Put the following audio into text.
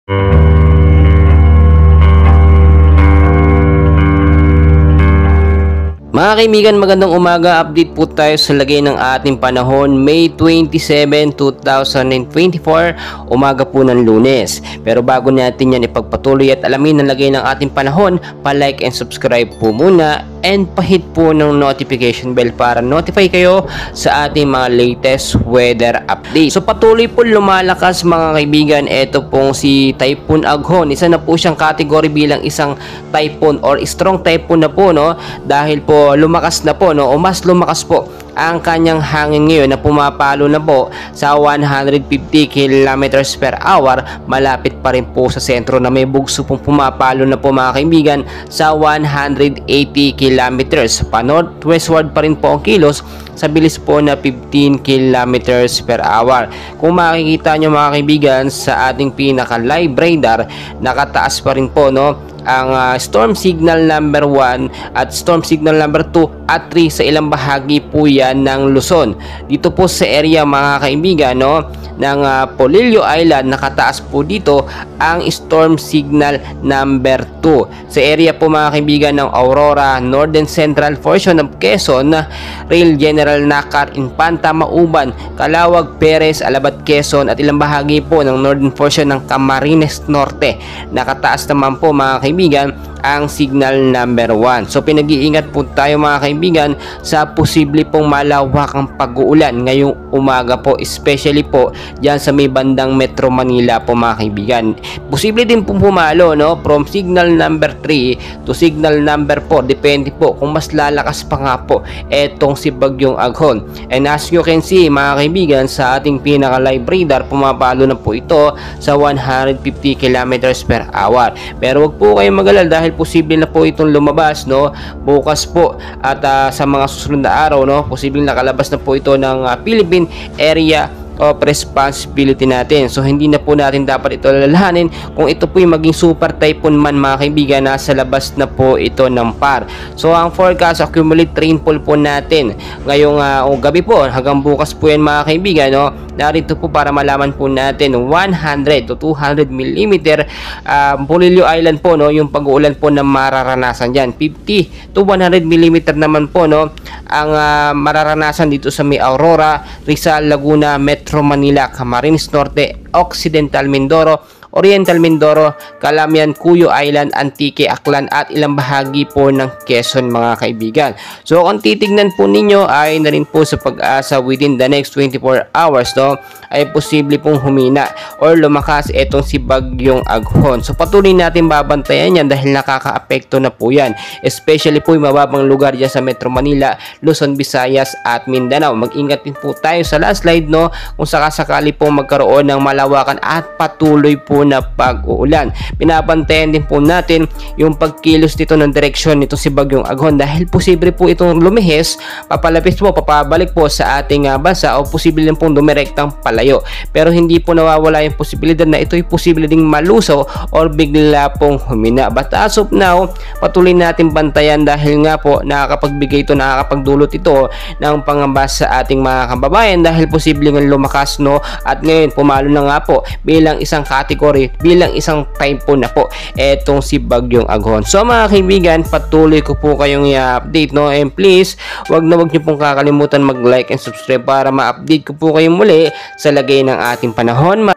Mga kaibigan, magandang umaga. Update po tayo sa lagay ng ating panahon, May 27, 2024, umaga po ng Lunes. Pero bago natin yan ipagpatuloy at alamin ang lagay ng ating panahon, pa-like and subscribe po muna and pa-hit po ng notification bell para notify kayo sa ating mga latest weather update. So patuloy po lumalakas mga kaibigan, ito pong si Typhoon Aghon. Isa na po siyang category bilang isang typhoon or strong typhoon na po, no? Dahil po lumakas na po, no, o mas lumakas po ang kanyang hangin ngayon na pumapalo na po sa 150 kilometers per hour. Malapit pa rin po sa sentro na may bugso pong pumapalo na po mga kaibigan sa 180 kilometers. Pa northwestward pa rin po ang kilos sa bilis po na 15 kilometers per hour. Kung makikita nyo mga kaibigan sa ating pinaka live radar, nakataas pa rin po, no, ang storm signal number 1 at storm signal number 2 at 3 sa ilang bahagi po yan ng Luzon. Dito po sa area mga kaibigan, no, ng Polillo Island, nakataas po dito ang storm signal number 2. Sa area po mga kaibigan ng Aurora, Northern Central portion of Quezon, Rail General Nakar, Infanta, Mauban, Calawag, Perez, Alabat, Quezon at ilang bahagi po ng northern portion ng Camarines Norte. Nakataas naman po mga kaibigan ang signal number 1. So pinag-iingat po tayo mga kaibigan sa posible pong malawakang pag-uulan ngayong umaga po, especially po dyan sa may bandang Metro Manila po mga kaibigan. Posible din pong pumalo, no, from signal number 3 to signal number 4, depende po kung mas lalakas pa nga po etong si Bagyong Aghon. And as you can see mga kaibigan, sa ating pinaka live radar, pumapalo na po ito sa 150 kilometers per hour. Pero wag po kayong mag-alala dahil posible na po itong lumabas, no, bukas po at sa mga susunod na araw, no, posibleng nakalabas na po ito ng Philippine Area of responsibility natin. So hindi na po natin dapat ito alalahanin kung ito po yung maging super typhoon man mga kaibigan, nasa labas na po ito ng PAR. So ang forecast accumulate rainfall po natin ngayong gabi po hanggang bukas po yan mga kaibigan, no, narito po para malaman po natin 100 to 200 mm Polillo Island po, no, yung pag-uulan po na mararanasan dyan. 50 to 100 mm naman po, no, ang mararanasan dito sa may Aurora, Rizal, Laguna, Metro Manila, Camarines Norte, Occidental Mindoro, Oriental Mindoro, Calamian, Cuyo Island, Antique, Aklan at ilang bahagi po ng Quezon mga kaibigan. So kung titignan po ninyo ay na rin po sa pag-asa within the next 24 hours, no, ay posible pong humina or lumakas etong si Bagyong Aghon. So patuloy natin babantayan yan dahil nakaka-apekto na po yan, especially po yung mababang lugar dyan sa Metro Manila, Luzon, Visayas at Mindanao. Mag-ingat din po tayo sa last slide, no, kung sakasakali po magkaroon ng malawakan at patuloy po na pag-uulan. Pinabantayan din po natin yung pagkilos nito ng direksyon nito si Bagyong Aghon dahil posible po itong lumihis, papalapit po, papabalik po sa ating bansa o posible din pong dumirektang palayo. Pero hindi po nawawala yung posibilidad na ito'y posible ding malusaw or bigla pong humina. But as of now, patuloy natin bantayan dahil nga po nakakapagbigay ito, nakakapagdulot ito ng pangamba sa ating mga kababayan dahil posible nga lumakas, no, at ngayon pumalo na nga po bilang isang category, bilang isang typhoon na po etong si Bagyong Aghon. So mga kaibigan, patuloy ko po kayong i-update, no, and please wag nyo pong kakalimutan mag-like and subscribe para ma-update ko po kayo muli sa lagay ng ating panahon.